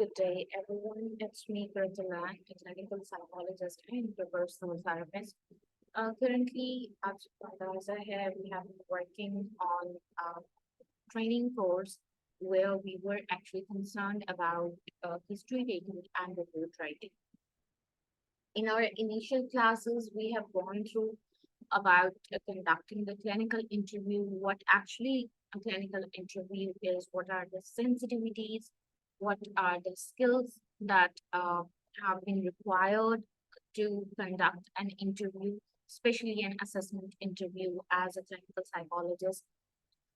Good day, everyone. It's me, Quratulain, a clinical psychologist and personal therapist. Currently, as I have, we have been working on a training course where we were actually concerned about history taking and report writing. In our initial classes, we have gone through about conducting the clinical interview, what actually a clinical interview is, what are the sensitivities, what are the skills that have been required to conduct an interview, especially an assessment interview as a clinical psychologist.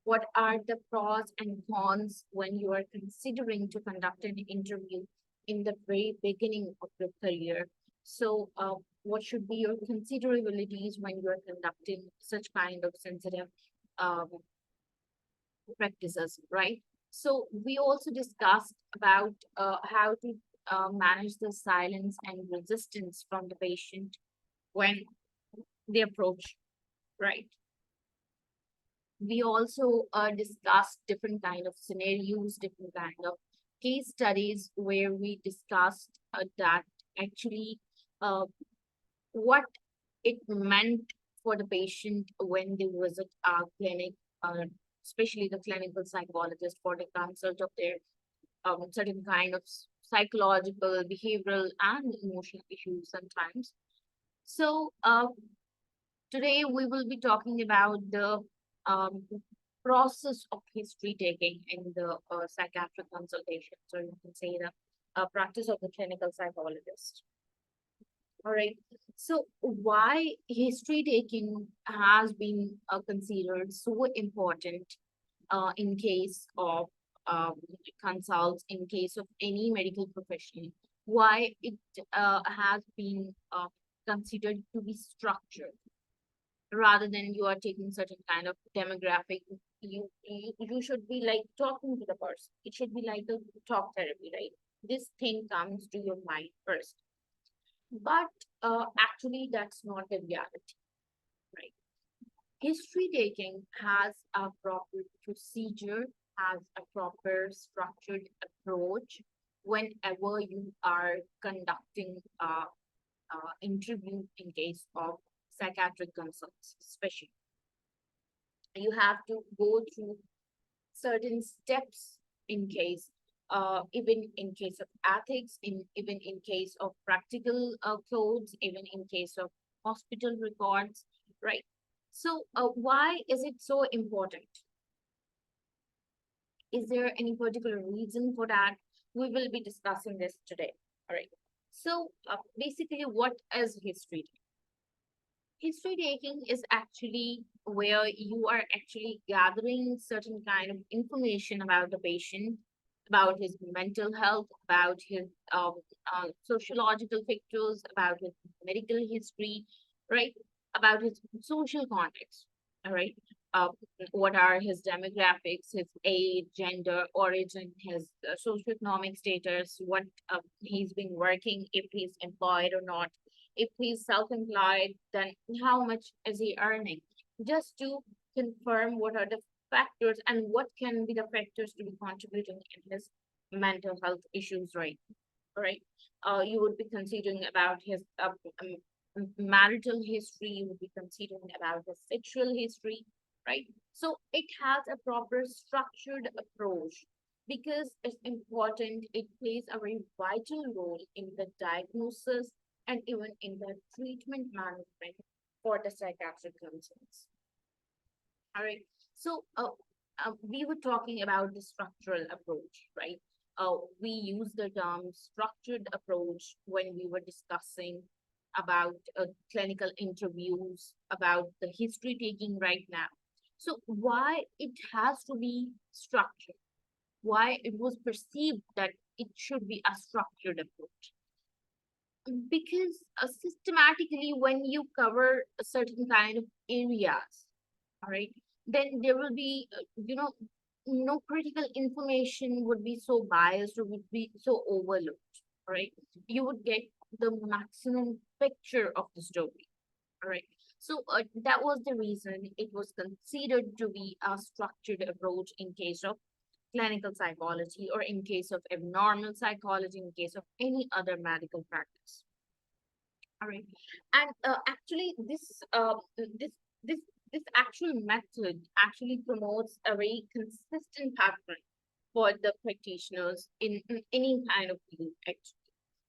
What are the pros and cons when you are considering to conduct an interview in the very beginning of your career? So, what should be your considerabilities when you are conducting such kind of sensitive um, practices, right? So, we also discussed about how to manage the silence and resistance from the patient when they approach, right? We also discussed different kind of scenarios, different kind of case studies where we discussed that actually uh, what it meant for the patient when they visit our clinic, uh, especially the clinical psychologist for the consult of their certain kind of psychological, behavioral, and emotional issues sometimes. So today we will be talking about the um, process of history taking in the psychiatric consultation. So you can say the practice of the clinical psychologist. All right. So why history taking has been considered so important in case of um, consults, in case of any medical profession? Why it has been considered to be structured rather than you are taking certain kind of demographic. You should be like talking to the person. It should be like a talk therapy, right? This thing comes to your mind first, but actually that's not the reality, right? History taking has a proper procedure, has a proper structured approach whenever you are conducting interview in case of psychiatric consults, especially you have to go through certain steps in case even in case of ethics, in even in case of practical codes, even in case of hospital records, right? So why is it so important? Is there any particular reason for that? We will be discussing this today. All right. So basically, what is history? History taking is actually where you are actually gathering certain kind of information about the patient, about his mental health, about his sociological factors, about his medical history, right? About his social context, all right? Uh, what are his demographics, his age, gender, origin, his socioeconomic status, what he's been working, if he's employed or not, if he's self-employed, then how much is he earning? Just to confirm what are the factors and what can be the factors to be contributing in his mental health issues, right? Right. You would be considering about his marital history. You would be considering about his sexual history, right? So it has a proper structured approach because it's important. It plays a very vital role in the diagnosis and even in the treatment management for the psychiatric concerns. All right. So we were talking about the structural approach, right? We use the term structured approach when we were discussing about clinical interviews, about the history taking right now. So why it has to be structured? Why it was perceived that it should be a structured approach? Because systematically when you cover a certain kind of areas, all right, then there will be no critical information would be so biased or would be so overlooked, all right? You would get the maximum picture of the story, all right? So that was the reason it was considered to be a structured approach in case of clinical psychology, or in case of abnormal psychology, in case of any other medical practice. All right. And actually, this this actual method actually promotes a very consistent pattern for the practitioners in any kind of field, actually.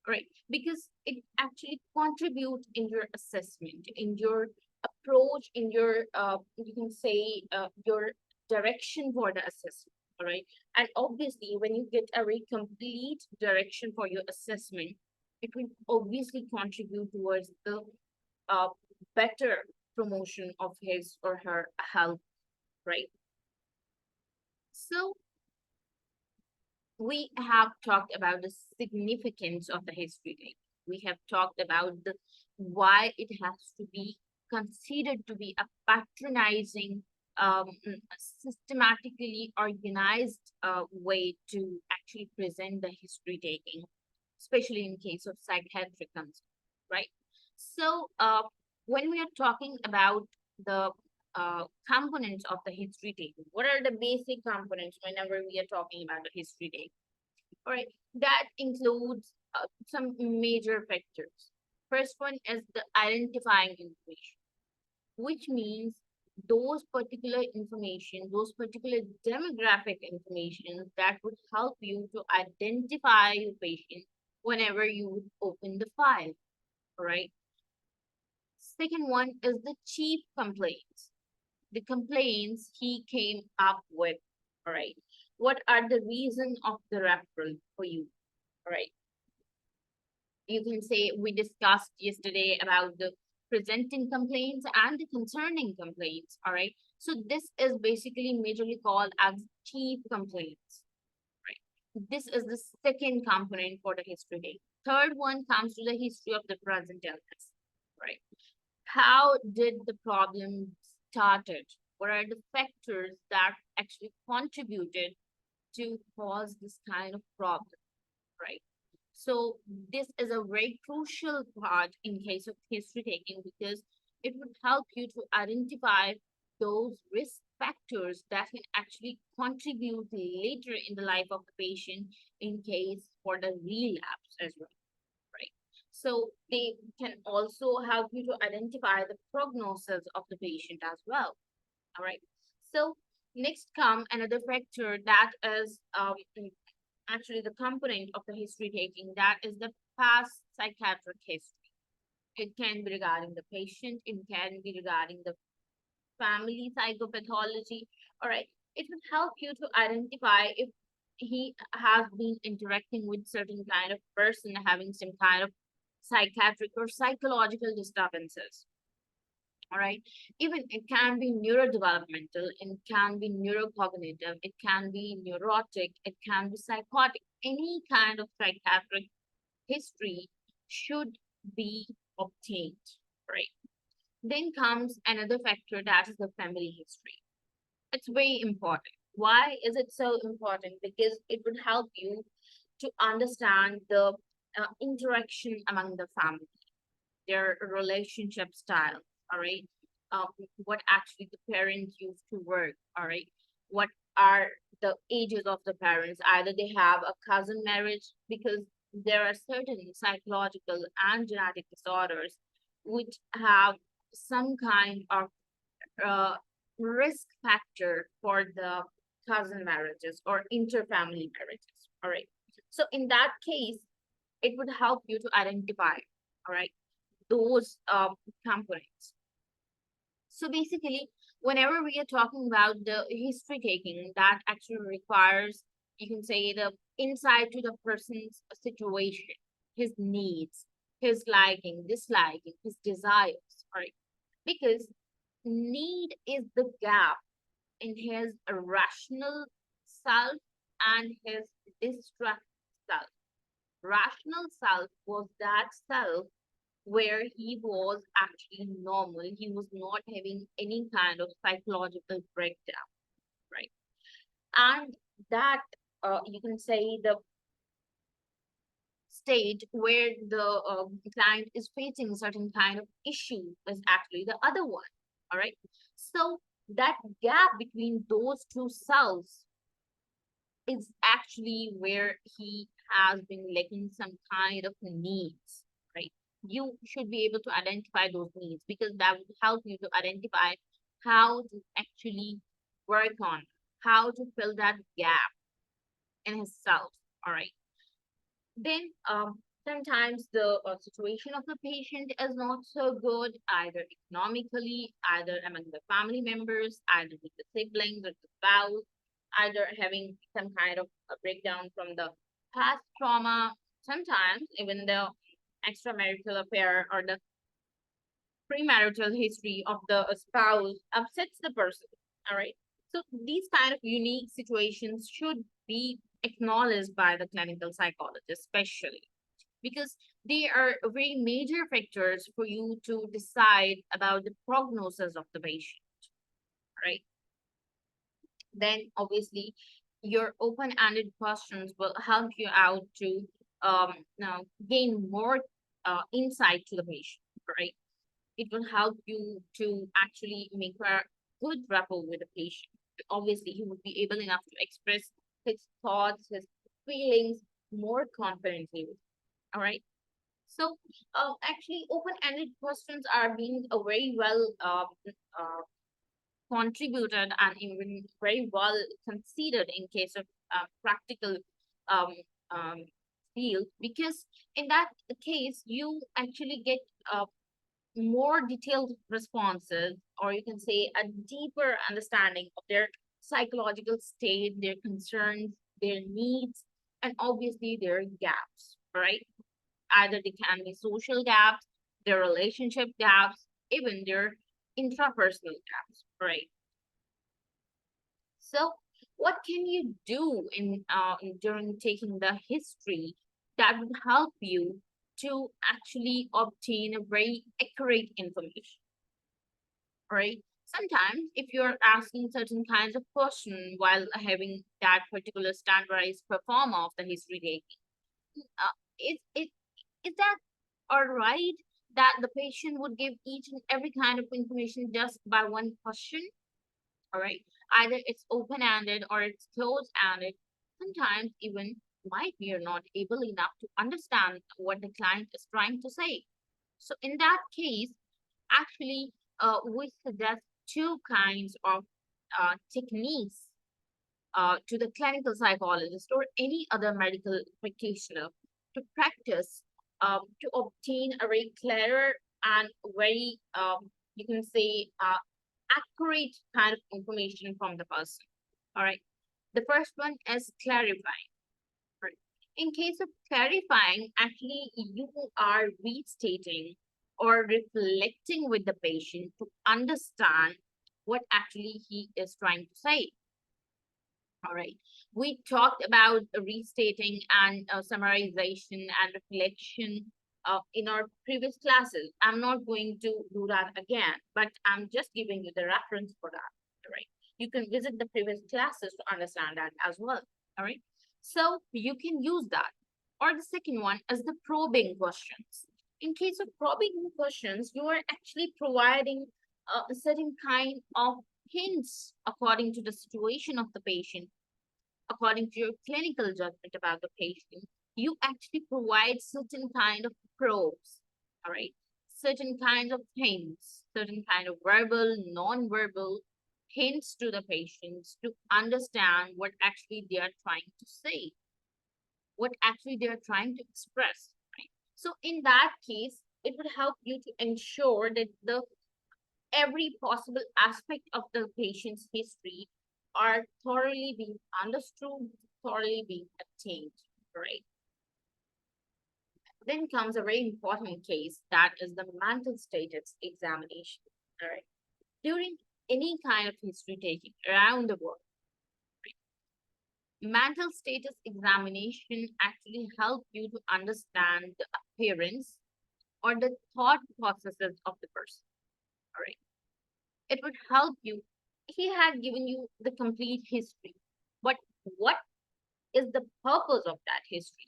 Right? Because it actually contributes in your assessment, in your approach, in your you can say your direction for the assessment. All right. And obviously, when you get a very complete direction for your assessment, it will obviously contribute towards the uh, better promotion of his or her health, right? So we have talked about the significance of the history taking. We have talked about the why it has to be considered to be a patronizing, systematically organized way to actually present the history taking, especially in case of psychiatric concern, right? So when we are talking about the components of the history taking, what are the basic components whenever we are talking about the history taking? All right, that includes some major factors. First one is the identifying information, which means those particular information, those particular demographic information that would help you to identify your patient whenever you would open the file. All right. Second one is the chief complaints, the complaints he came up with. All right. What are the reason of the referral for you? All right. You can say we discussed yesterday about the presenting complaints and the concerning complaints. All right. So this is basically majorly called as chief complaints. Right. This is the second component for the history day. Third one comes to the history of the present illness. Right. How did the problem started? What are the factors that actually contributed to cause this kind of problem? Right. So this is a very crucial part in case of history taking because it would help you to identify those risk factors that can actually contribute later in the life of the patient in case for the relapse as well, right? So they can also help you to identify the prognosis of the patient as well, all right? So next come another factor that is actually the component of the history taking, that is the past psychiatric history. It can be regarding the patient, it can be regarding the family psychopathology. All right. It will help you to identify if he has been interacting with certain kind of person having some kind of psychiatric or psychological disturbances. All right. Even it can be neurodevelopmental, it can be neurocognitive, it can be neurotic, it can be psychotic. Any kind of psychiatric history should be obtained. Right. Then comes another factor, that is the family history. It's very important. Why is it so important? Because it would help you to understand the interaction among the family, their relationship style, all right? Um, what actually the parents used to work, all right? What are the ages of the parents? Either they have a cousin marriage, because there are certain psychological and genetic disorders which have some kind of uh, risk factor for the cousin marriages or interfamily marriages. All right. So in that case, it would help you to identify, all right, those components. So basically, whenever we are talking about the history taking, that actually requires, you can say, the insight to the person's situation, his needs, his liking, disliking, his desires, right? Because need is the gap in his rational self and his destructive self. Rational self was that self where he was actually normal. He was not having any kind of psychological breakdown, right? And that you can say the state where the client is facing certain kind of issue is actually the other one. All right. So that gap between those two selves is actually where he has been lacking some kind of needs, right? You should be able to identify those needs because that would help you to identify how to actually work on, how to fill that gap in himself. All right. Then sometimes the situation of the patient is not so good, either economically, either among the family members, either with the siblings or the spouse, either having some kind of a breakdown from the past trauma. Sometimes even the extramarital affair or the premarital history of the spouse upsets the person. All right. So these kind of unique situations should be acknowledged by the clinical psychologist, especially because they are very major factors for you to decide about the prognosis of the patient, right? Then obviously your open-ended questions will help you out to now gain more insight to the patient, right? It will help you to actually make a good rapport with the patient. Obviously, he would be able enough to express his thoughts, his feelings more confidently. All right. So, actually, open-ended questions are being very well contributed and even very well considered in case of practical um, um, field, because in that case, you actually get more detailed responses, or you can say a deeper understanding of their psychological state, their concerns, their needs, and obviously their gaps, right? Either they can be social gaps, their relationship gaps, even their intrapersonal gaps, right? So, what can you do during taking the history that would help you to actually obtain a very accurate information, right? Sometimes, if you're asking certain kinds of question while having that particular standardized performer of the history taking, it is that all right that the patient would give each and every kind of information just by one question? All right. Either it's open-ended or it's closed-ended. Sometimes even might we are not able enough to understand what the client is trying to say. So in that case, actually, we suggest two kinds of techniques to the clinical psychologist or any other medical practitioner to practice to obtain a very clear and very, you can say, accurate kind of information from the person. All right. The first one is clarifying. Right. In case of clarifying, actually, you are restating or reflecting with the patient to understand what actually he is trying to say. All right. We talked about restating and summarization and reflection in our previous classes. I'm not going to do that again, but I'm just giving you the reference for that. All right. You can visit the previous classes to understand that as well. All right. So you can use that. Or the second one is the probing questions. In case of probing questions, you are actually providing a certain kind of hints according to the situation of the patient, according to your clinical judgment about the patient. You actually provide certain kind of probes, all right? Certain kinds of hints, certain kind of verbal, non-verbal hints to the patients to understand what actually they are trying to say, what actually they are trying to express, right? So in that case, it would help you to ensure that the every possible aspect of the patient's history are thoroughly being understood, thoroughly being obtained, right? Then comes a very important case that is the mental status examination, all right? During any kind of history taking around the world, mental status examination actually help you to understand the appearance or the thought processes of the person, all right? It would help you. He had given you the complete history, but what is the purpose of that history?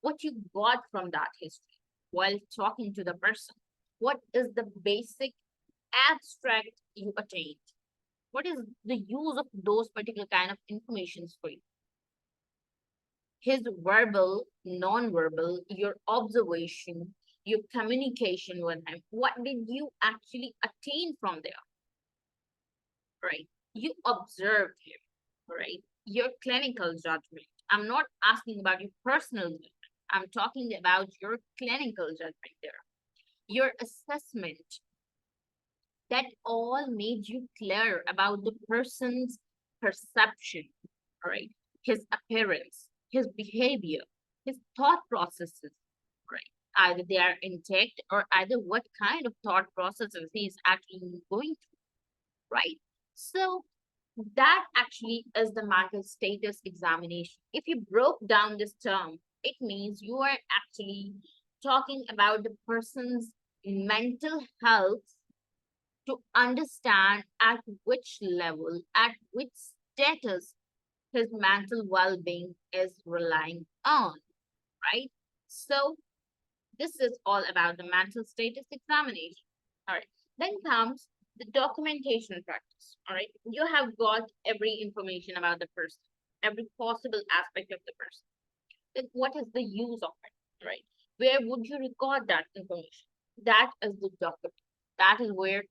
What you got from that history while talking to the person? What is the basic abstract you attained? What is the use of those particular kind of informations for you? his verbal, non-verbal, your observation, your communication with him. What did you actually attain from there, right? You observed him, right? Your clinical judgment. I'm not asking about your personal judgment. I'm talking about your clinical judgment there. Your assessment, that all made you clear about the person's perception, right? His appearance, his behavior, his thought processes, right? Either they are intact or either what kind of thought processes he's actually going through, right? So that actually is the mental status examination. If you broke down this term, it means you are actually talking about the person's mental health to understand at which level, at which status his mental well being is relying on, right? So, this is all about the mental status examination. All right. Then comes the documentation practice. All right. You have got every information about the person, every possible aspect of the person. Then what is the use of it, right? Where would you record that information? That is the document. That is where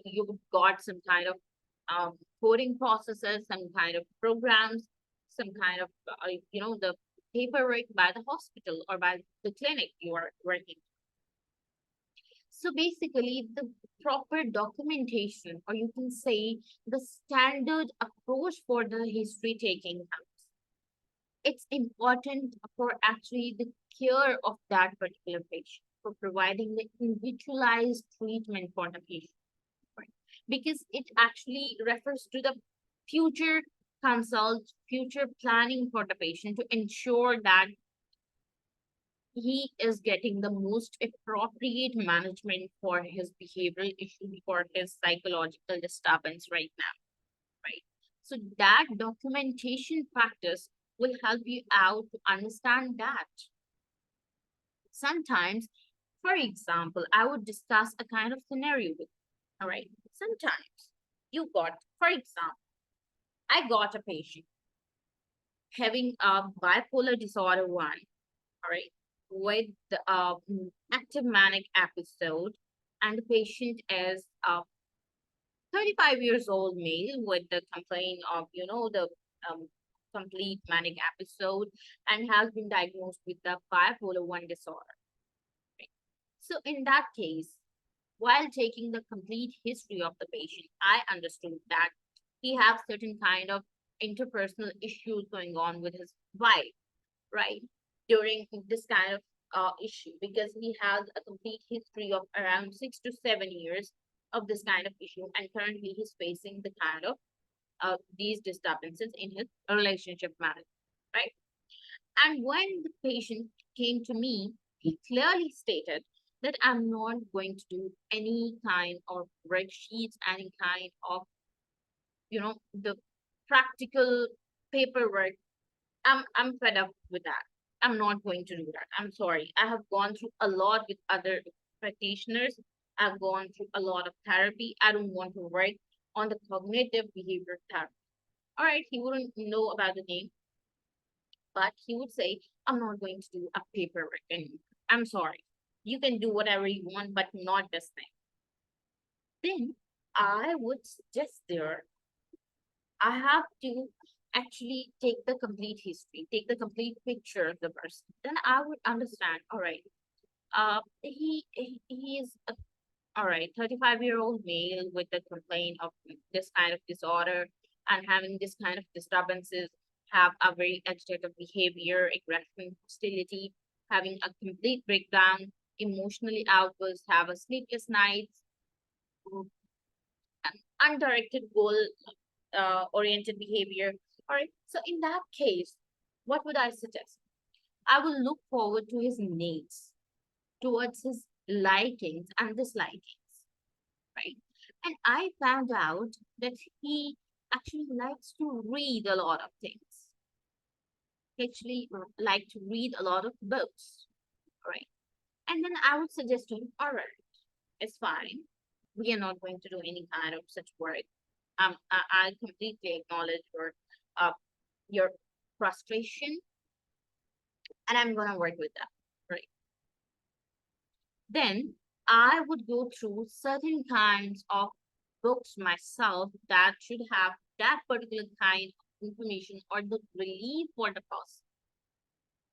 you've got some kind of coding processes, some kind of programs, some kind of, the paperwork by the hospital or by the clinic you are working. So basically, the proper documentation, or you can say the standard approach for the history taking, it's important for actually the care of that particular patient, for providing the individualized treatment for the patient, right? Because it actually refers to the future consult, future planning for the patient to ensure that he is getting the most appropriate management for his behavioral issue, for his psychological disturbance right now, right? So that documentation practice will help you out to understand that. Sometimes, for example, I would discuss a kind of scenario with you, all right? Sometimes for example, I got a patient having a bipolar disorder 1, all right, with the active manic episode, and the patient is 35 years old male with the complaint of, the um, complete manic episode, and has been diagnosed with the bipolar 1 disorder. Right? So in that case, while taking the complete history of the patient, I understood that he has certain kind of interpersonal issues going on with his wife, right? During this kind of issue, because he has a complete history of around 6 to 7 years of this kind of issue, and currently he's facing the kind of these disturbances in his relationship management, right? And when the patient came to me, he clearly stated that I'm not going to do any kind of worksheets, any kind of, the practical paperwork. I'm fed up with that. I'm not going to do that. I'm sorry. I have gone through a lot with other practitioners. I've gone through a lot of therapy. I don't want to work on the cognitive behavior therapy. All right, he wouldn't know about the name, but he would say, I'm not going to do a paperwork anymore. I'm sorry. You can do whatever you want, but not this thing. Then I would suggest there, I have to actually take the complete history, take the complete picture of the person. Then I would understand, all right, he is a, all right, 35-year-old male with a complaint of this kind of disorder and having this kind of disturbances, have a very agitated behavior, aggression, hostility, having a complete breakdown, emotionally outbursts, have a sleepless nights, undirected goal oriented behavior. All right. So in that case, what would I suggest? I will look forward to his needs, towards his likings and dislikings, right? And I found out that he actually likes to read a lot of things. He actually like to read a lot of books, right? And then I would suggest to him, all right, it's fine. We are not going to do any kind of such work. I completely acknowledge uh, your frustration, and I'm going to work with that. Right. Then I would go through certain kinds of books myself that should have that particular kind of information or the relief for the person.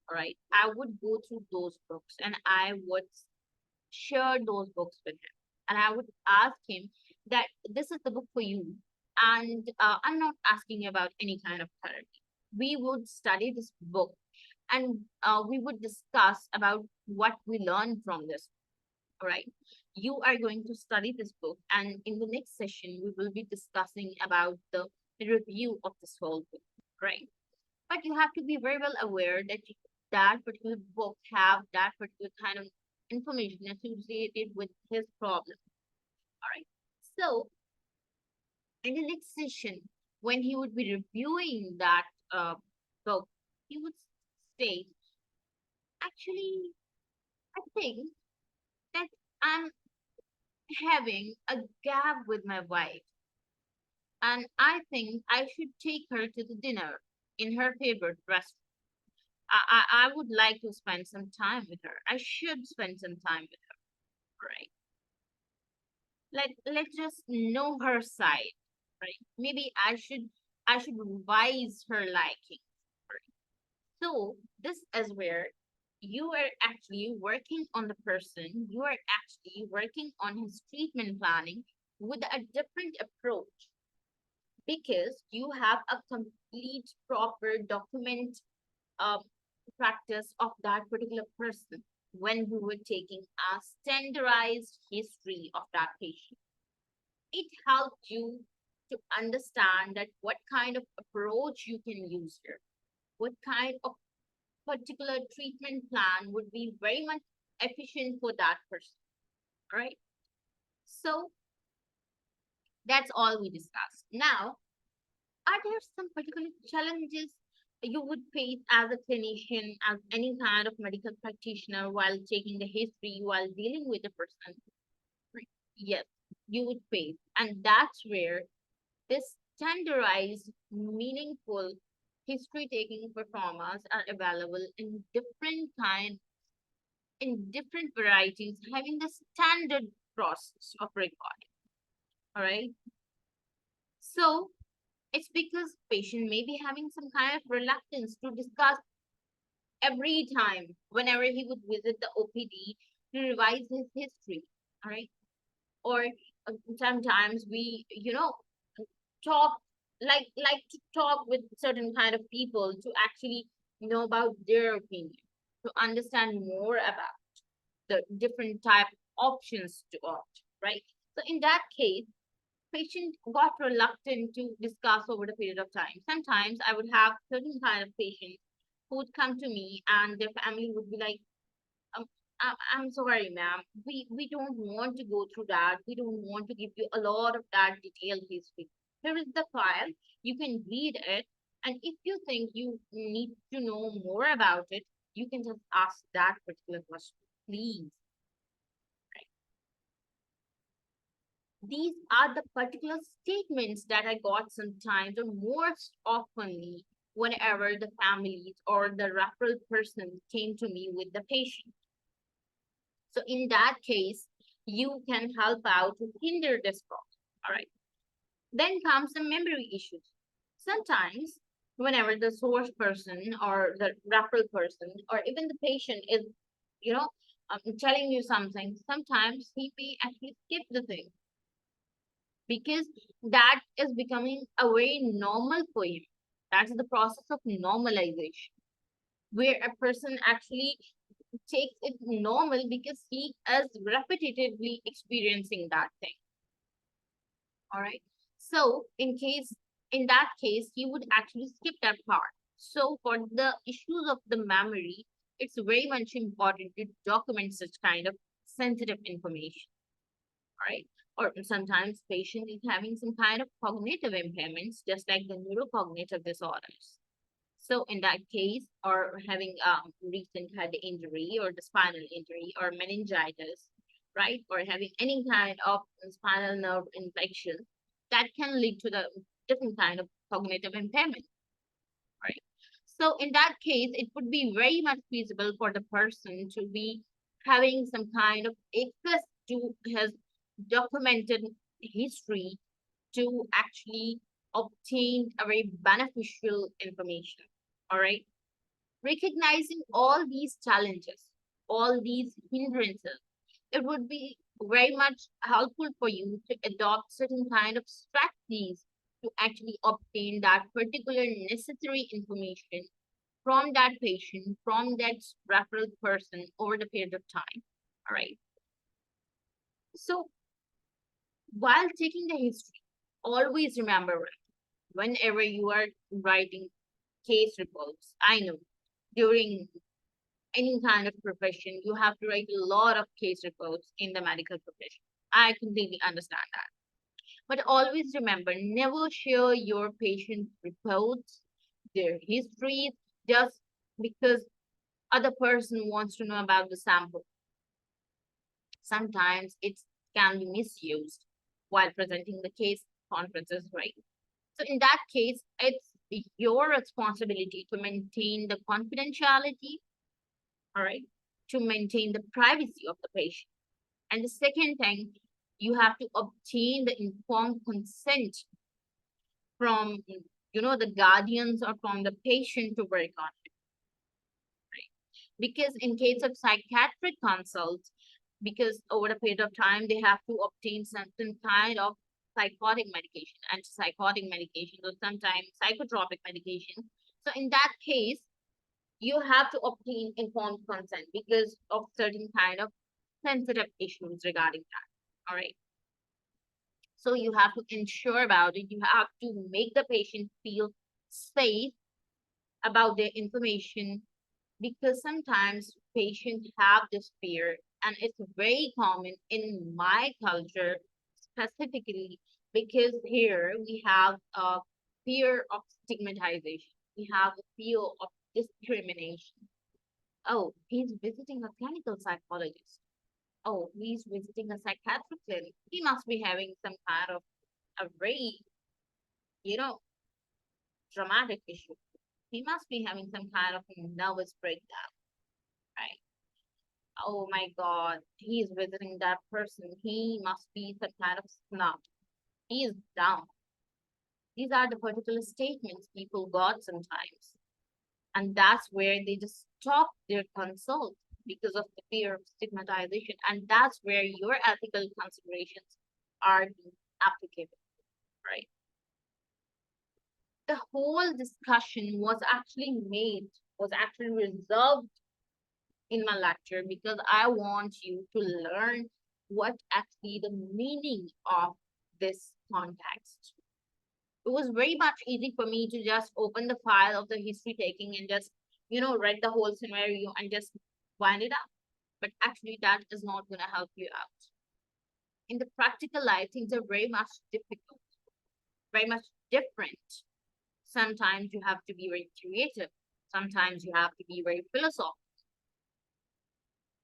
All right. I would go through those books and I would share those books with him. And I would ask him that this is the book for you. And I'm not asking about any kind of therapy. We would study this book and we would discuss about what we learned from this. All right. You are going to study this book, and in the next session, we will be discussing about the review of this whole book. Right. But you have to be very well aware that that particular book have that particular kind of information associated with his problem. All right. So in the next session, when he would be reviewing that book, he would state, actually, I think that I'm having a gap with my wife, and I think I should take her to the dinner in her favorite restaurant. I would like to spend some time with her. I should spend some time with her, right? Let's just know her side, right? Maybe I should revise her liking. Right? So this is where you are actually working on the person, you are actually working on his treatment planning with a different approach because you have a complete proper document uh, practice of that particular person when we were taking a standardized history of that patient. It helped you to understand that what kind of approach you can use here, what kind of particular treatment plan would be very much efficient for that person, right? So that's all we discussed. Now, are there some particular challenges you would face as a clinician, as any kind of medical practitioner while taking the history, while dealing with the person? Right. Yes, you would face. And that's where this standardized, meaningful history taking performers are available in different varieties, having the standard process of recording. All right. So it's because patient may be having some kind of reluctance to discuss every time whenever he would visit the OPD to revise his history. All right. Or sometimes we, talk like to talk with certain kind of people to actually know about their opinion, to understand more about the different type options to opt, right? So in that case, patient got reluctant to discuss over the period of time. Sometimes I would have certain kind of patients who would come to me and their family would be like, um, I'm sorry, ma'am. We don't want to go through that. We don't want to give you a lot of that detailed history. Here is the file. You can read it. And if you think you need to know more about it, you can just ask that particular question, please. These are the particular statements that I got sometimes, or most oftenly, whenever the families or the referral person came to me with the patient. So in that case, you can help out to hinder this process. All right. Then comes the memory issues. Sometimes, whenever the source person or the referral person or even the patient is, you know, telling you something, sometimes he may actually skip the thing because that is becoming a very normal for him. That's the process of normalization, where a person actually takes it normal because he is repetitively experiencing that thing. All right. So in that case, he would actually skip that part. So for the issues of the memory, it's very much important to document such kind of sensitive information. All right. Or sometimes patient is having some kind of cognitive impairments, just like the neurocognitive disorders. So in that case, or having recent head injury or the spinal injury or meningitis, right? Or having any kind of spinal nerve infection, that can lead to the different kind of cognitive impairment, right? So in that case, it would be very much feasible for the person to be having some kind of access to his documented history to actually obtain a very beneficial information. All right. Recognizing all these challenges, all these hindrances, it would be very much helpful for you to adopt certain kind of strategies to actually obtain that particular necessary information from that patient, from that referral person over the period of time. All right. So while taking the history, always remember whenever you are writing case reports, I know during any kind of profession, you have to write a lot of case reports in the medical profession. I completely understand that. But always remember, never share your patient reports, their histories, just because other person wants to know about the sample. Sometimes it can be misused while presenting the case conferences, right? So in that case, it's your responsibility to maintain the confidentiality, all right, to maintain the privacy of the patient. And the second thing, you have to obtain the informed consent from, the guardians or from the patient to work on it. Because in case of psychiatric consults, because over the period of time, they have to obtain certain kind of psychotic medication, antipsychotic medication, or sometimes psychotropic medication. So in that case, you have to obtain informed consent because of certain kind of sensitive issues regarding that. All right. So you have to ensure about it. You have to make the patient feel safe about their information because sometimes patients have this fear, and it's very common in my culture specifically because here we have a fear of stigmatization. We have a fear of discrimination. Oh, he's visiting a clinical psychologist. Oh, he's visiting a psychiatric clinic. He must be having some kind of a very, you know, dramatic issue. He must be having some kind of nervous breakdown, right? Oh my God, he is visiting that person. He must be some kind of snob. He is down. These are the particular statements people got sometimes. And that's where they just stop their consult because of the fear of stigmatization. And that's where your ethical considerations are being applicable, right? The whole discussion was actually reserved in my lecture because I want you to learn what actually the meaning of this context. It was very much easy for me to just open the file of the history taking and just, read the whole scenario and just wind it up. But actually, that is not going to help you out. In the practical life, things are very much difficult, very much different. Sometimes you have to be very creative. Sometimes you have to be very philosophical.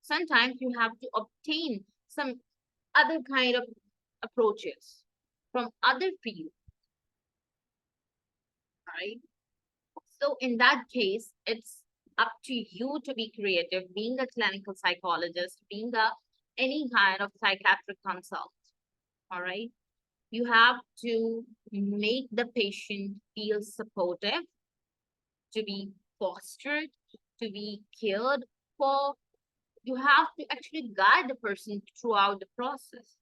Sometimes you have to obtain some other kind of approaches from other fields, right? So in that case, it's up to you to be creative, being a clinical psychologist, being a any kind of psychiatric consult, all right? You have to make the patient feel supportive, to be fostered, to be cared for. You have to actually guide the person throughout the process.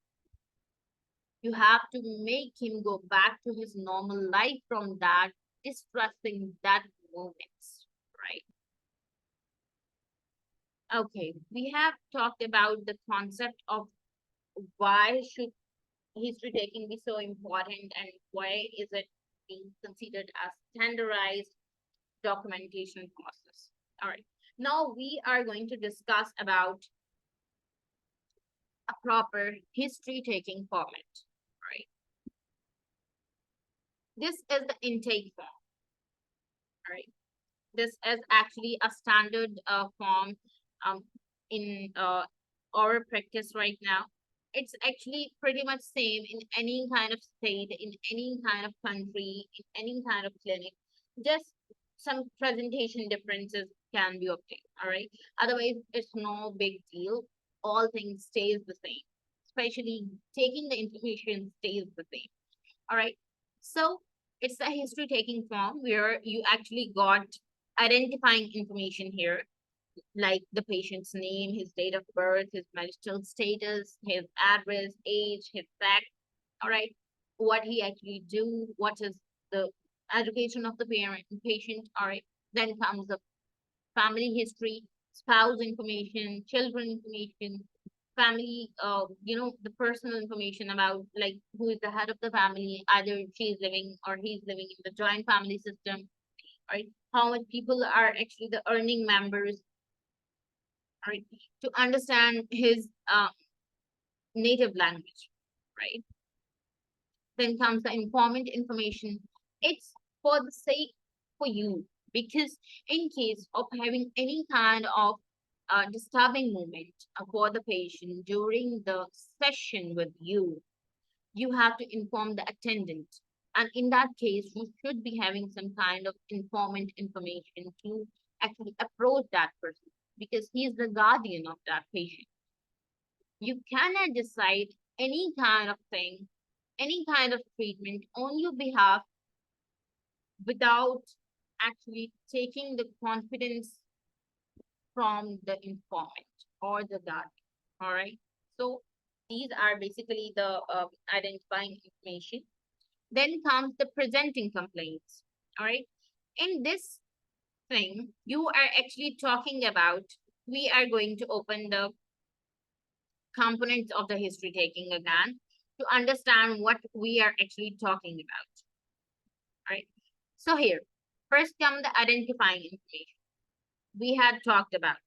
You have to make him go back to his normal life from that distressing that moments, right? Okay, we have talked about the concept of why should history taking be so important and why is it being considered as standardized documentation process. All right, now we are going to discuss about a proper history taking format. Right, this is the intake form. All right, this is actually a standard form um, in oral practice right now. It's actually pretty much same in any kind of state, in any kind of country, in any kind of clinic. Just some presentation differences can be obtained. All right. Otherwise, it's no big deal. All things stays the same. Especially taking the information stays the same. All right. So it's a history taking form where you actually got identifying information here, like the patient's name, his date of birth, his marital status, his address, age, his sex, all right, what he actually do, what is the education of the parent patient, all right. Then comes the family history, spouse information, children information, family, the personal information about like who is the head of the family, either she's living or he's living in the joint family system, right? How much people are actually the earning members, right? To understand his native language, right? Then comes the informant information. It's for the sake for you, because in case of having any kind of disturbing moment for the patient during the session with you, you have to inform the attendant. And in that case, you should be having some kind of informant information to actually approach that person, because he is the guardian of that patient. You cannot decide any kind of thing, any kind of treatment on your behalf without actually taking the confidence from the informant or the guardian. All right. So these are basically the identifying information. Then comes the presenting complaints. All right. In this thing, you are actually talking about, we are going to open the components of the history taking again to understand what we are actually talking about. Right. So here, first come the identifying information. We had talked about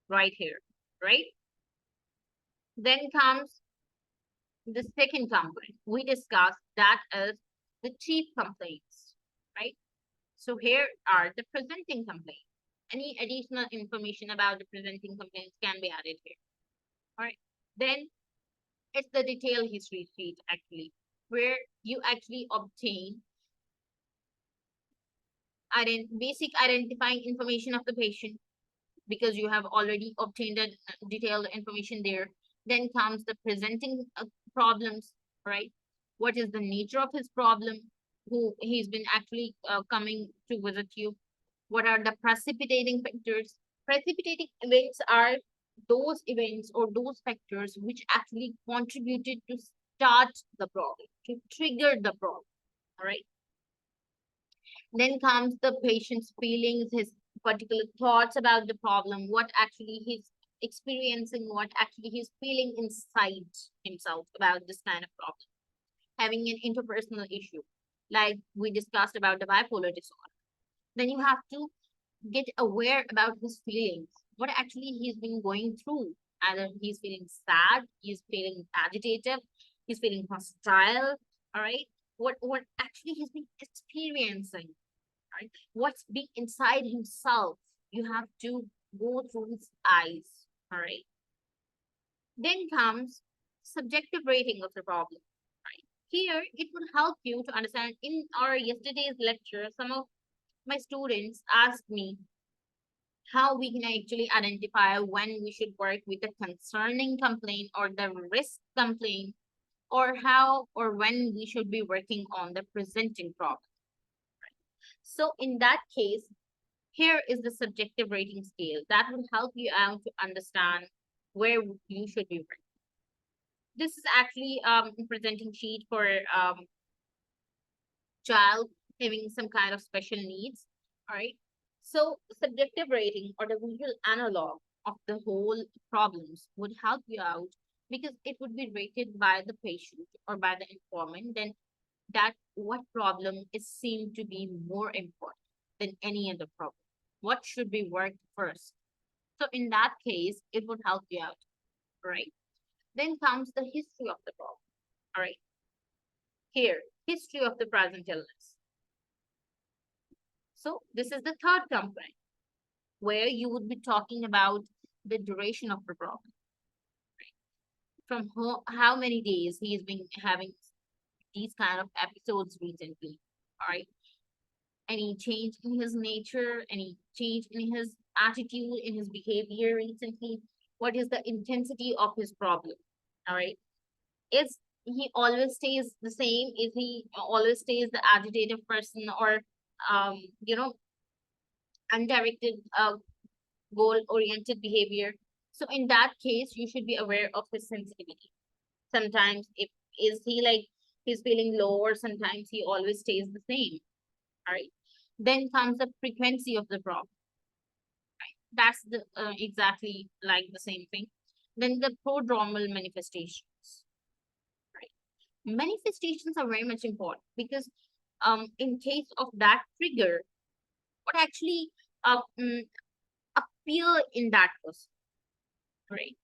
right here, right? Then comes the second component. We discussed that is the chief complaints, right? So here are the presenting complaints. Any additional information about the presenting complaints can be added here. All right. Then it's the detailed history sheet actually, where you actually obtain basic identifying information of the patient, because you have already obtained a detailed information there. Then comes the presenting problems, right? What is the nature of his problem? Who he's been actually coming to visit you? What are the precipitating factors? Precipitating events are those events or those factors which actually contributed to start the problem, to trigger the problem. All right. Then comes the patient's feelings, his particular thoughts about the problem, what actually he's experiencing, what actually he's feeling inside himself about this kind of problem. Having an interpersonal issue, like we discussed about the bipolar disorder. Then you have to get aware about his feelings, what actually he's been going through. Either he's feeling sad, he's feeling agitated, he's feeling hostile, all right? What actually he's been experiencing, right? What's big inside himself. You have to go through his eyes. All right. Then comes subjective rating of the problem. Right. Here, it would help you to understand. In our yesterday's lecture, some of my students asked me how we can actually identify when we should work with the concerning complaint or the risk complaint, or how or when we should be working on the presenting problem. So in that case, here is the subjective rating scale that will help you out to understand where you should be working. This is actually a presenting sheet for child having some kind of special needs. All right. So subjective rating or the visual analog of the whole problems would help you out, because it would be rated by the patient or by the informant. Then that what problem is seen to be more important than any other problem. What should be worked first? So in that case, it would help you out, right? Then comes the history of the problem. All right. Here, history of the present illness. So this is the third component where you would be talking about the duration of the problem. From how many days he's been having these kind of episodes recently. All right. Any change in his nature, any change in his attitude, in his behavior recently? What is the intensity of his problem? All right. Is he always stays the same? Is he always stays the agitated person, or you know, undirected, goal oriented behavior? So in that case, you should be aware of his sensitivity. Sometimes if is he like he's feeling low, or sometimes he always stays the same. All right. Then comes the frequency of the problem. That's the exactly like the same thing. Then the prodromal manifestations. Right. Manifestations are very much important because in case of that trigger, what actually uh, mm, appear in that person, right?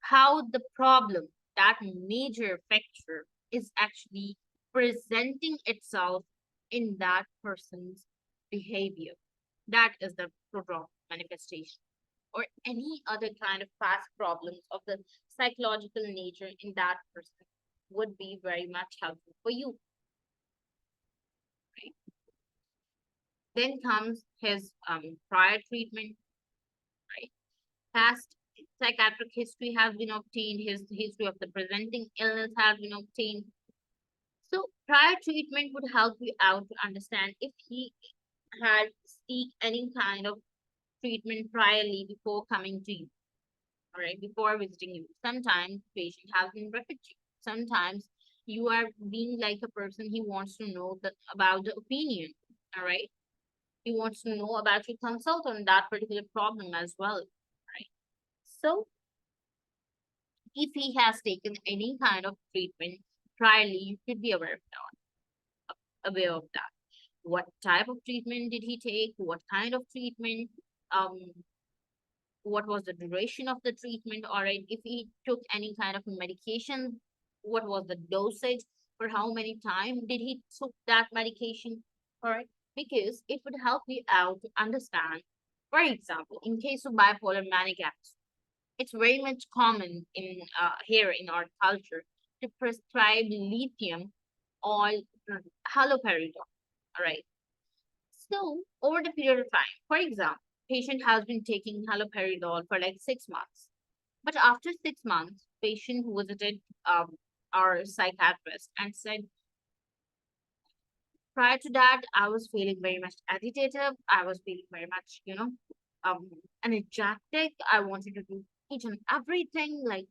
How the problem, that major factor, is actually presenting itself in that person's behavior. That is the prodrome manifestation, or any other kind of past problems of the psychological nature in that person would be very much helpful for you, right? Then comes his prior treatment, right? Past psychiatric history has been obtained, his history of the presenting illness has been obtained. So prior treatment would help you out to understand if he had seek any kind of treatment priorly before coming to you, all right, before visiting you. Sometimes patient has been refugee. Sometimes you are being like a person, he wants to know about the opinion, all right? He wants to know about your consult on that particular problem as well, right? So if he has taken any kind of treatment priorly, you should be aware of that. What type of treatment did he take? What kind of treatment? Um, what was the duration of the treatment? All right, if he took any kind of medication, what was the dosage? For how many time did he took that medication? All right, because it would help you out to understand. For example, in case of bipolar manic episode, it's very much common in here in our culture to prescribe lithium or haloperidol. All right. So over the period of time, for example, patient has been taking haloperidol for like 6 months, but after 6 months, patient visited our psychiatrist and said, prior to that, I was feeling very much agitated. I was feeling very much, um, energetic. I wanted to do each and everything, like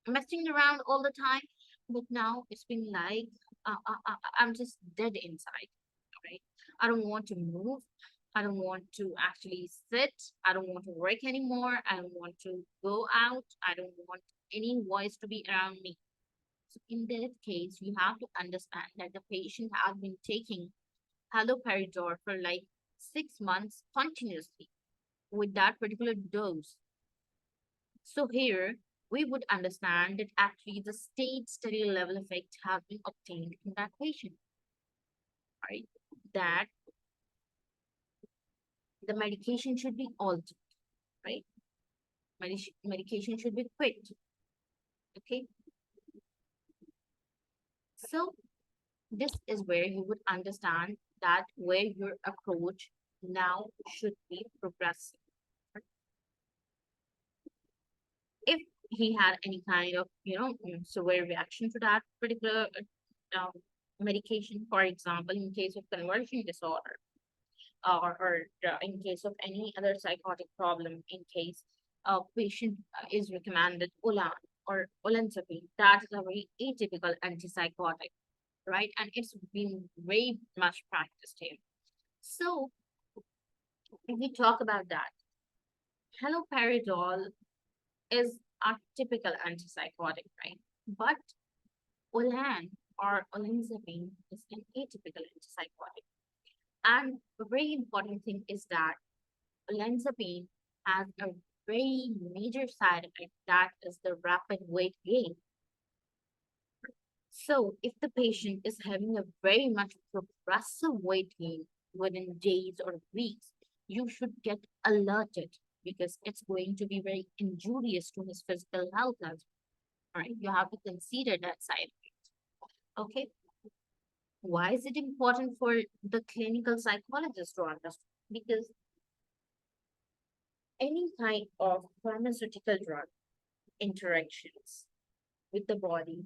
messing around all the time. But now it's been like I'm just dead inside, right? I don't want to move. I don't want to actually sit. I don't want to work anymore. I don't want to go out. I don't want any voice to be around me. So in that case, you have to understand that the patient has been taking haloperidol for like 6 months continuously with that particular dose. So here we would understand that actually the state steady level effect has been obtained in that patient, right? That the medication should be altered, right? Medication should be quit. Okay. So this is where you would understand that where your approach now should be progressive. If he had any kind of, severe reaction to that particular um, medication, for example, in case of conversion disorder, or in case of any other psychotic problem, in case a patient is recommended Ulan or olanzapine, that is a very atypical antipsychotic, right? And it's been very much practiced here. So if we talk about that, haloperidol is a typical antipsychotic, right? But Olan or olanzapine is an atypical antipsychotic. And a very important thing is that olanzapine has a very major side effect, that is the rapid weight gain. So if the patient is having a very much progressive weight gain within days or weeks, you should get alerted because it's going to be very injurious to his physical health as well. Right? You have to consider that side effect. Okay. Why is it important for the clinical psychologist to understand? Because any kind of pharmaceutical drug interactions with the body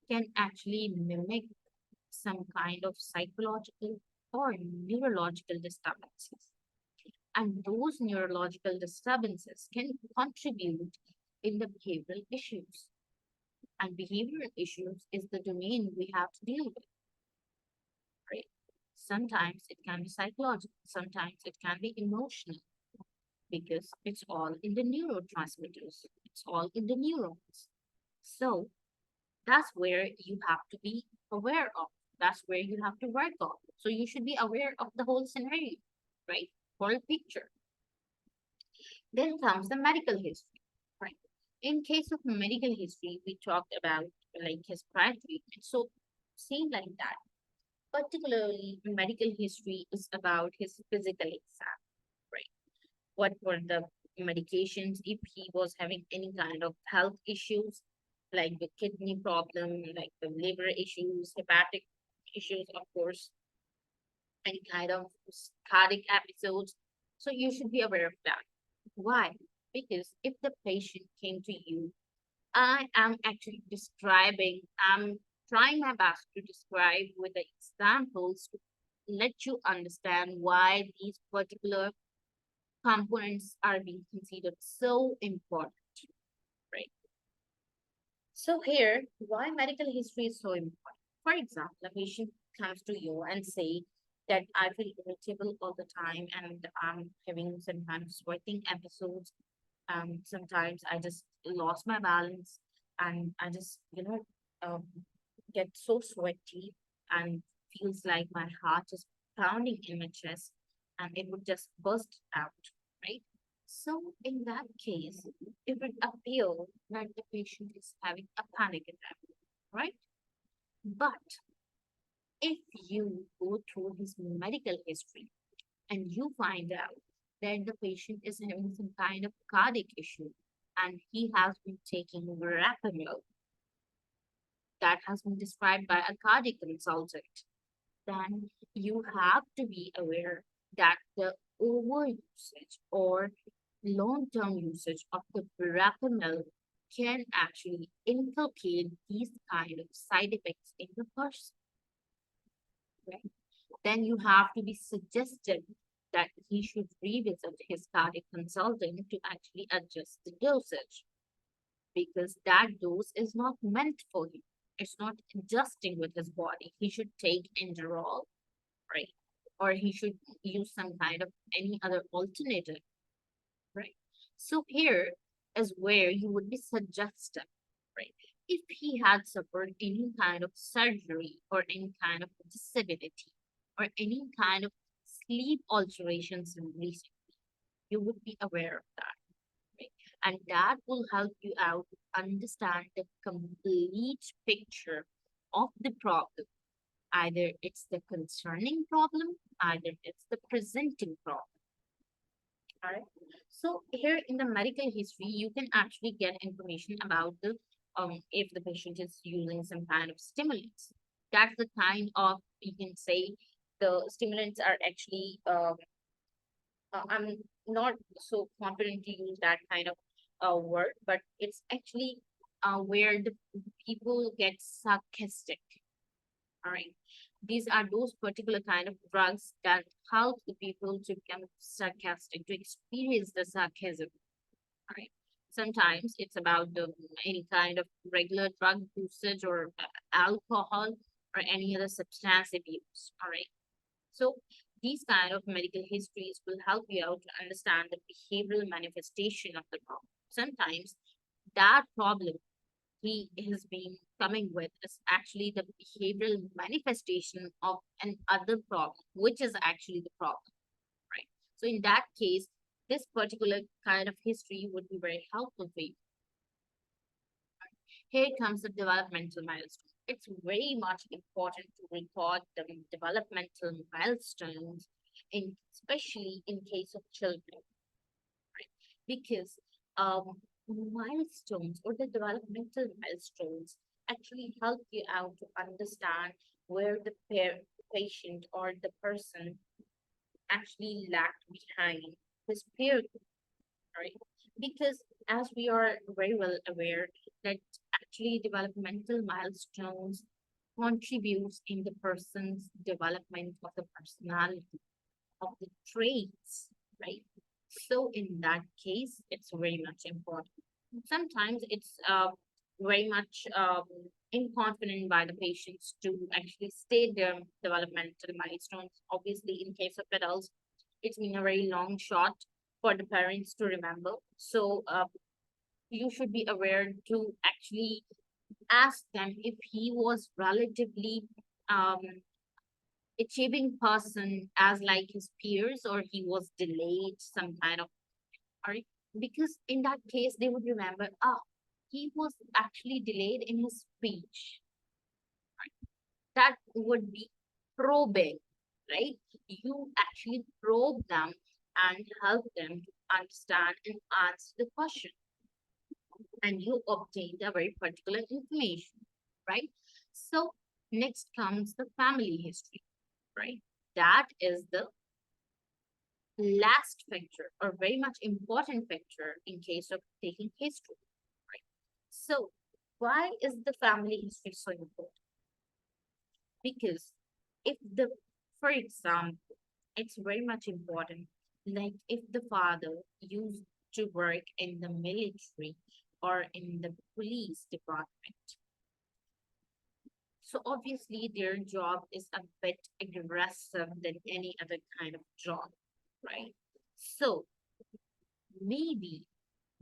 can actually mimic some kind of psychological or neurological disturbances. And those neurological disturbances can contribute in the behavioral issues. And behavioral issues is the domain we have to deal with, right? Sometimes it can be psychological, sometimes it can be emotional, because it's all in the neurotransmitters, it's all in the neurons. So that's where you have to be aware of. That's where you have to work on. So you should be aware of the whole scenario, right? Whole picture. Then comes the medical history, right? In case of medical history, we talked about like his prior treatment. So same like that. Particularly medical history is about his physical exam, right? What were the medications if he was having any kind of health issues, like the kidney problem, like the liver issues, hepatic issues, of course, any kind of cardiac episodes. So you should be aware of that. Why? Because if the patient came to you, I am actually describing, I'm trying my best to describe with the examples to let you understand why these particular components are being considered so important, right? So here, why medical history is so important. For example, a patient comes to you and say that I feel irritable all the time and I'm having some kind of sweating episodes. Sometimes I just lost my balance and I just, um, get so sweaty and feels like my heart is pounding in my chest and it would just burst out, right? So in that case, it would appear that the patient is having a panic attack, right? But if you go through his medical history and you find out that the patient is having some kind of cardiac issue and he has been taking verapamil that has been described by a cardiac consultant, then you have to be aware that the over usage or long-term usage of the verapamil can actually inculcate these kind of side effects in the person, right? Then you have to be suggested that he should revisit his cardiac consultant to actually adjust the dosage because that dose is not meant for him. It's not adjusting with his body. He should take Enderol, right? Or he should use some kind of any other alternative, right? So here is where you would be suggested, right? If he had suffered any kind of surgery or any kind of disability or any kind of sleep alterations recently, you would be aware of that, right? And that will help you out to understand the complete picture of the problem. Either it's the concerning problem, either it's the presenting problem. All right. So here in the medical history, you can actually get information about the if the patient is using some kind of stimulants. That's the kind of you can say the stimulants are actually I'm not so confident to use that kind of word, but it's actually where the people get sarcastic. All right. These are those particular kind of drugs that help the people to become sarcastic, to experience the sarcasm. All right. Sometimes it's about the any kind of regular drug usage or alcohol or any other substance abuse. All right. So these kind of medical histories will help you out to understand the behavioral manifestation of the problem. Sometimes that problem he has been coming with is actually the behavioral manifestation of an other problem, which is actually the problem, right? So in that case, this particular kind of history would be very helpful for you. Here comes the developmental milestone. It's very much important to record the developmental milestones, in especially in case of children, right? Because milestones or the developmental milestones actually help you out to understand where the patient or the person actually lagged behind his peer group, right? Because as we are very well aware that actually developmental milestones contributes in the person's development of the personality, of the traits, right? So in that case, it's very much important. Sometimes it's very much inconfident by the patients to actually state their developmental milestones. Obviously, in case of adults, it's been a very long shot for the parents to remember. So you should be aware to actually ask them if he was relatively um, achieving person as like his peers, or he was delayed some kind of, right? Because in that case they would remember, he was actually delayed in his speech. That would be probing, right? You actually probe them and help them to understand and answer the question, and you obtain a very particular information, right? So next comes the family history, right? That is the last factor or very much important factor in case of taking history, right? So why is the family history so important? Because if the, for example, it's very much important, like if the father used to work in the military or in the police department, so obviously their job is a bit aggressive than any other kind of job, right? So maybe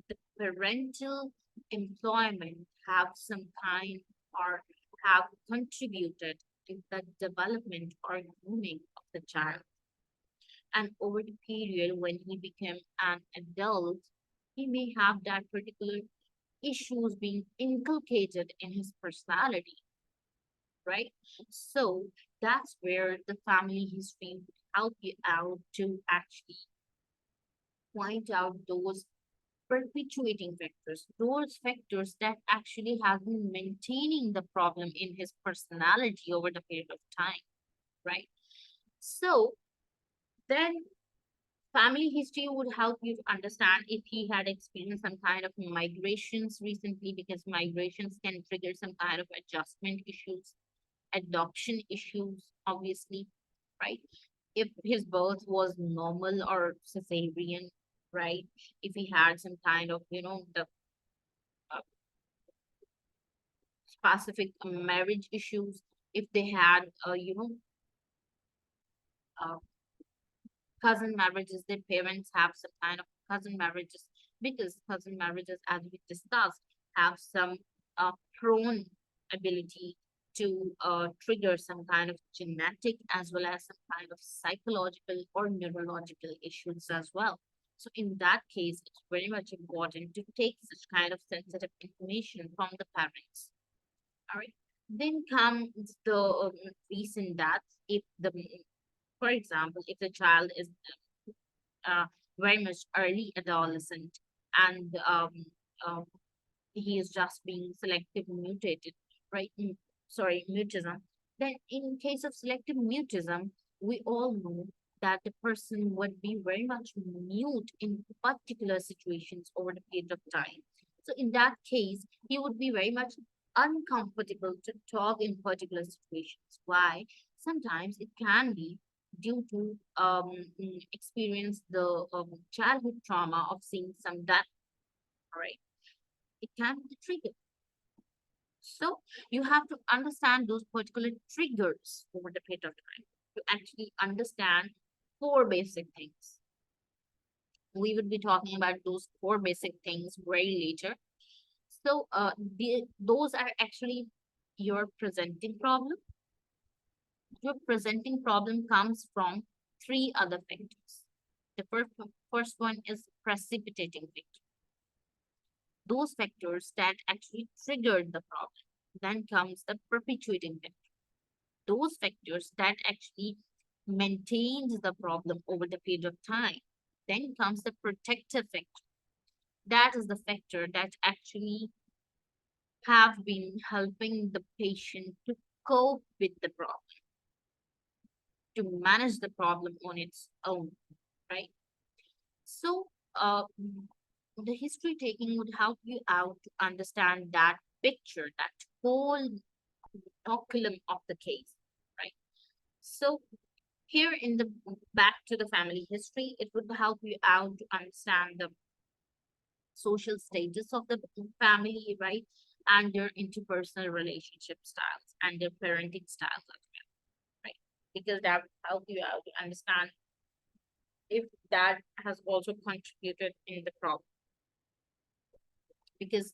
the parental employment have some kind or have contributed in the development or grooming of the child. And over the period when he became an adult, he may have that particular issues being inculcated in his personality, right? So that's where the family history would help you out to actually point out those perpetuating factors, those factors that actually have been maintaining the problem in his personality over the period of time, right? So then family history would help you to understand if he had experienced some kind of migrations recently, because migrations can trigger some kind of adjustment issues, adoption issues, obviously, right? If his birth was normal or cesarean, right? If he had some kind of, the uh, specific marriage issues, if they had, uh, cousin marriages, their parents have some kind of cousin marriages, because cousin marriages, as we discussed, have some prone ability to trigger some kind of genetic as well as some kind of psychological or neurological issues as well. So in that case, it's very much important to take such kind of sensitive information from the parents. All right. Then comes the recent deaths. If the, for example, if the child is uh, very much early adolescent, and um, he is just being selective mutated, right? Sorry, mutism. Then in case of selective mutism, we all know that the person would be very much mute in particular situations over the period of time. So in that case, he would be very much uncomfortable to talk in particular situations. Why? Sometimes it can be due to experience the childhood trauma of seeing some death, right? It can be the trigger. So you have to understand those particular triggers over the period of time to actually understand four basic things. We would be talking about those four basic things very later. So those are actually your presenting problem. Your presenting problem comes from three other factors. The first one is precipitating factor. Those factors that actually triggered the problem. Then comes the perpetuating factor. Those factors that actually maintains the problem over the period of time. Then comes the protective factor. That is the factor that actually have been helping the patient to cope with the problem, to manage the problem on its own, right? So, the history taking would help you out to understand that picture, that whole oculum of the case, right? So, here in the back to the family history, it would help you out to understand the social status of the family, right? And their interpersonal relationship styles and their parenting styles as well, right? Because that will help you out to understand if that has also contributed in the problem. Because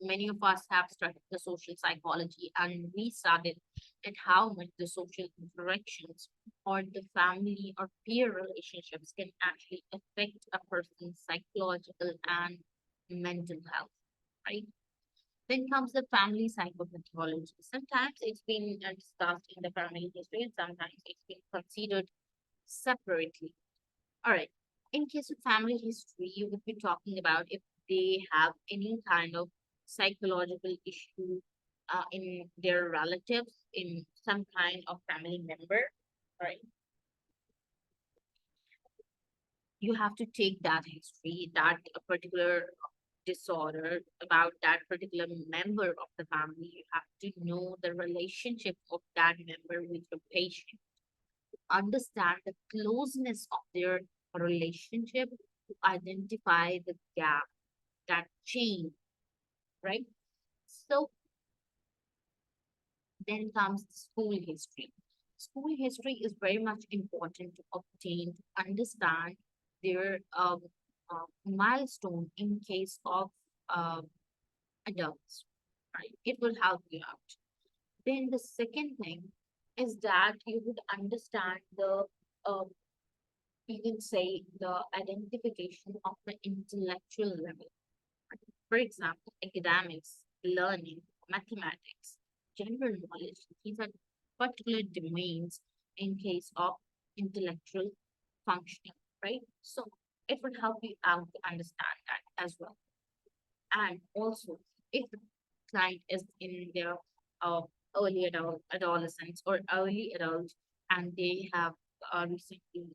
many of us have studied the social psychology and we studied at how much the social interactions or the family or peer relationships can actually affect a person's psychological and mental health, right? Then comes the family psychopathology. Sometimes it's been discussed in the family history and sometimes it's been considered separately. All right. In case of family history, you would be talking about if they have any kind of psychological issue in their relatives, in some kind of family member. All right. You have to take that history, that particular disorder about that particular member of the family. You have to know the relationship of that member with your patient, understand the closeness of their relationship to identify the gap, that chain, right? So then comes the school history. School history is very much important to obtain, to understand their milestone in case of uh, adults, right? It will help you out. Then the second thing is that you would understand the uh, you can say the identification of the intellectual level. For example, academics, learning, mathematics, general knowledge, these are particular domains in case of intellectual functioning, right? So it would help you out to understand that as well. And also, if the client is in their uh, adolescence or early adults and they have recently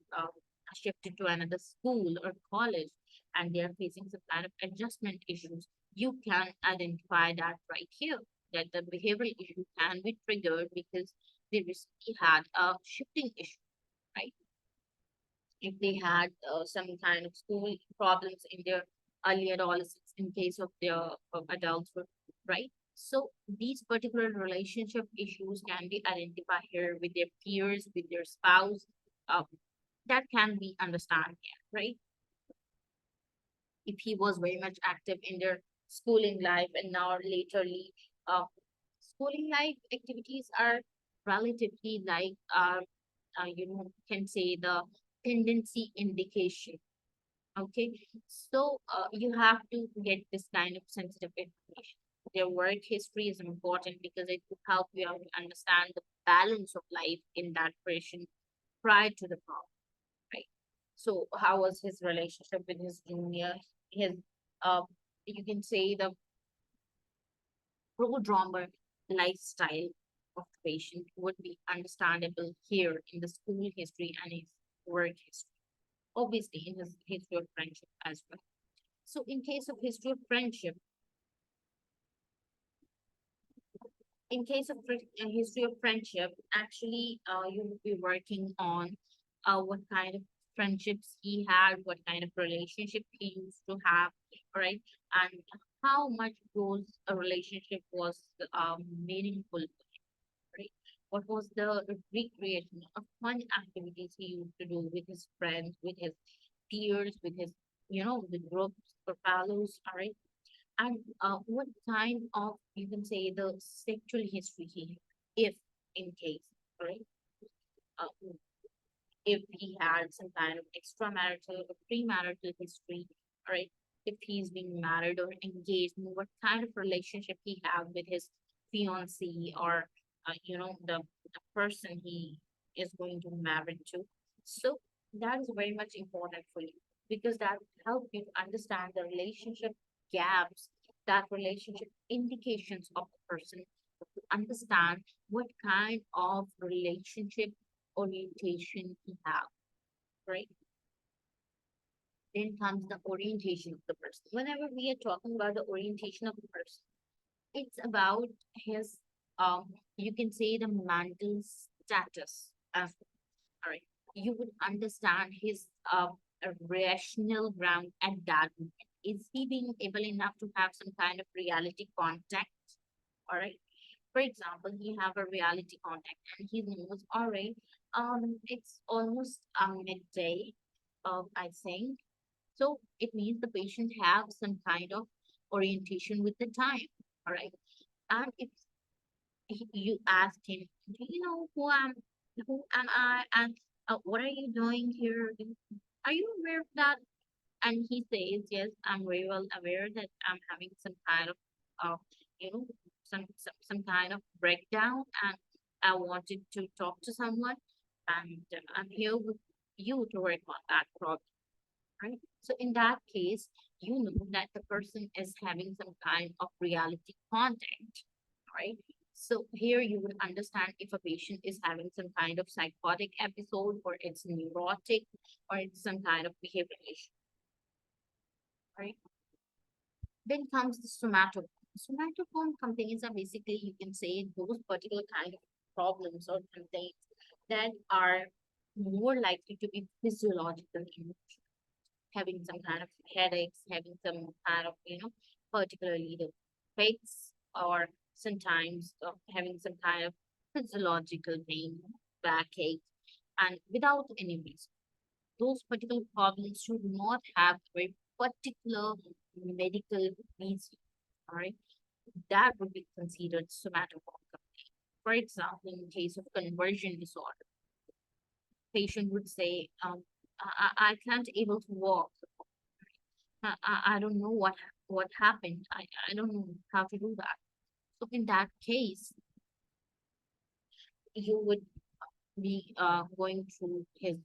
shifted to another school or college and they are facing some kind of adjustment issues, you can identify that right here, that the behavioral issue can be triggered because they recently had a shifting issue, right? If they had some kind of school problems in their early adolescence in case of their adulthood, right? So these particular relationship issues can be identified here with their peers, with their spouse. Uh, that can be understand here, right? If he was very much active in their schooling life and now laterly, uh, schooling life activities are relatively like, can say the tendency indication. Okay, so you have to get this kind of sensitive information. Their work history is important because it will help you out to understand the balance of life in that person prior to the problem, right? So, how was his relationship with his junior? His, uh, you can say the prodromer lifestyle of the patient would be understandable here in the school history and his work history. Obviously, in his history of friendship as well. So, in case of history of friendship, in case of history of friendship, actually, you will be working on what kind of friendships he had, what kind of relationship he used to have, right? And how much those relationship was meaningful, right? What was the recreation of fun activities he used to do with his friends, with his peers, with his, the groups or fellows, all right? And what kind of, you can say, the sexual history he had, if in case, right? Uh, if he had some kind of extramarital or premarital history, right? If he's been married or engaged, and what kind of relationship he had with his fiancée or, the person he is going to marry to. So that is very much important for you because that helps you to understand the relationship gaps, that relationship indications of the person to understand what kind of relationship orientation he have, right? Then comes the orientation of the person. Whenever we are talking about the orientation of the person, it's about his, you can say the mental status as well. All right. You would understand his rational ground at that moment. Is he being able enough to have some kind of reality contact? All right. For example, he have a reality contact and he knows, all right, it's almost midday, I think. So it means the patient have some kind of orientation with the time. All right. And if you ask him, do you know who am I, and what are you doing here? Are you aware of that? And he says, yes, I'm very well aware that I'm having some kind of, uh, you know, some kind of breakdown, and I wanted to talk to someone, and I'm here with you to work on that problem, right? So in that case, you know that the person is having some kind of reality content, right? So here you would understand if a patient is having some kind of psychotic episode, or it's neurotic, or it's some kind of behavioral issue, right? Then comes the somatoform. Somatoform complaints are basically, you can say, those particular kind of problems or complaints that are more likely to be physiological in nature, having some kind of headaches, having some kind of, particularly the fits, or sometimes having some kind of physiological pain, backache, and without any reason. Those particular problems should not have a very particular medical reason. All right, that would be considered somatoform complaint. For example, in case of conversion disorder, patient would say, I can't able to walk. I don't know what happened. I don't know how to do that. So in that case, you would be going through his,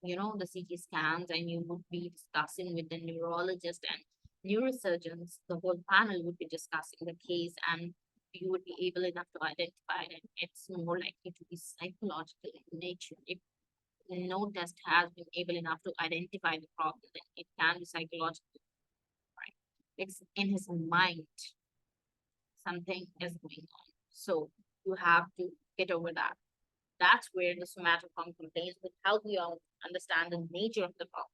the CT scans, and you would be discussing with the neurologist and neurosurgeons. The whole panel would be discussing the case, and you would be able enough to identify that it's more likely to be psychological in nature. If no test has been able enough to identify the problem, then it can be psychological, right? It's in his mind, something is going on. So you have to get over that. That's where the somatoform complaints would help you out understand the nature of the problem.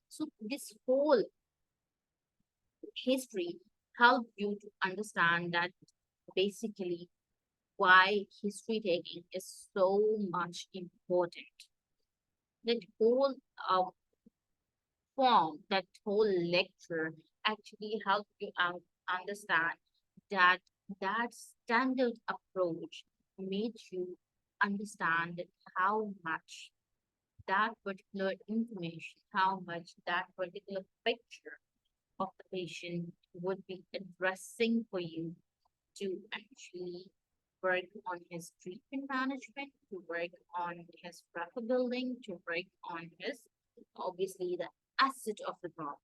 So this whole history helps you to understand that basically why history taking is so much important. That whole form, that whole lecture actually helps you out understand that that standard approach made you understand how much that particular information, how much that particular picture of the patient would be addressing for you to actually work on his treatment management, to work on his rapport building, to work on his, obviously, the asset of the problem,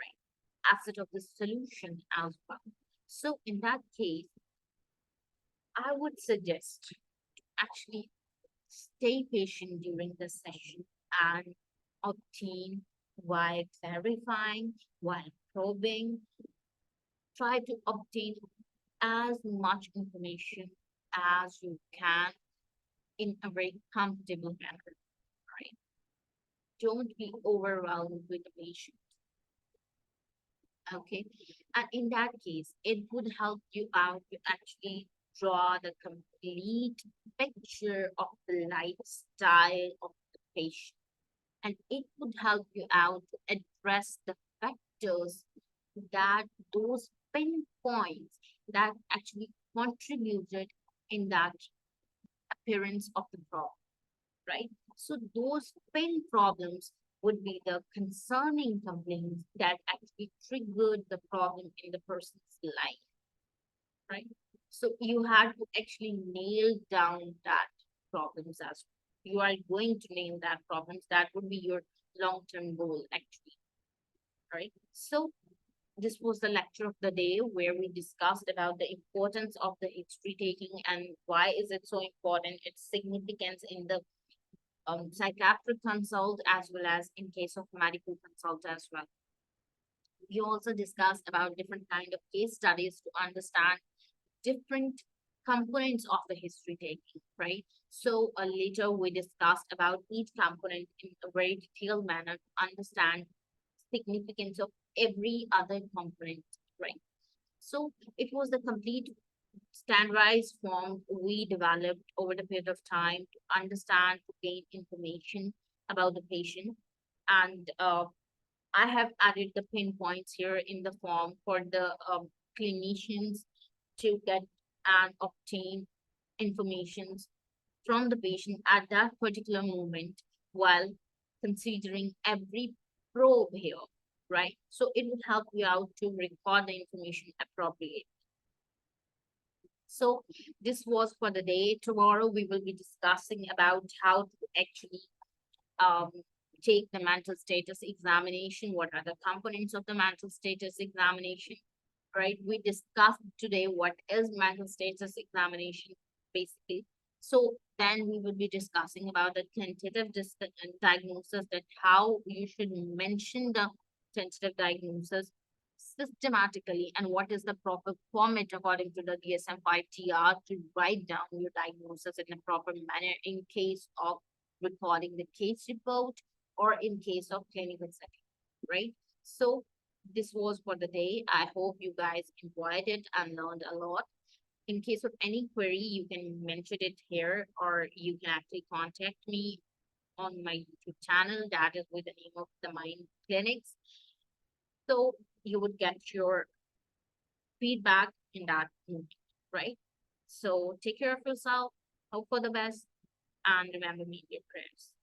right? Asset of the solution as well. So in that case, I would suggest actually stay patient during the session and obtain, while clarifying, while probing, try to obtain as much information as you can in a very comfortable manner, right? Don't be overwhelmed with the patient, okay? And in that case, it would help you out to actually draw the complete picture of the lifestyle of the patient. And it would help you out to address the factors, that those pinpoints that actually contributed in that appearance of the problem, right? So those pin problems would be the concerning complaints that actually triggered the problem in the person's life, right? So you had to actually nail down that problems as well. You are going to nail that problems. That would be your long-term goal, actually, right? So this was the lecture of the day where we discussed about the importance of the history taking and why is it so important, its significance in the psychiatric consult as well as in case of medical consult as well. We also discussed about different kind of case studies to understand different components of the history taking, right? So later we discussed about each component in a very detailed manner to understand significance of every other component, right? So it was the complete standardized form we developed over the period of time to understand, to gain information about the patient. And I have added the pinpoints here in the form for the clinicians to get and obtain information from the patient at that particular moment while considering every probe here, right? So it would help you out to record the information appropriately. So this was for the day. Tomorrow we will be discussing about how to actually um, take the mental status examination. What are the components of the mental status examination? Right? We discussed today what is mental status examination basically. So then we will be discussing about the tentative diagnosis, that how you should mention the tentative diagnosis systematically and what is the proper format according to the DSM-5 TR to write down your diagnosis in a proper manner in case of recording the case report or in case of clinical setting, right? So this was for the day. I hope you guys enjoyed it and learned a lot. In case of any query, you can mention it here or you can actually contact me on my YouTube channel that is with the name of the Mind Clinics. So you would get your feedback in that moment, right? So take care of yourself, hope for the best, and remember me in your prayers.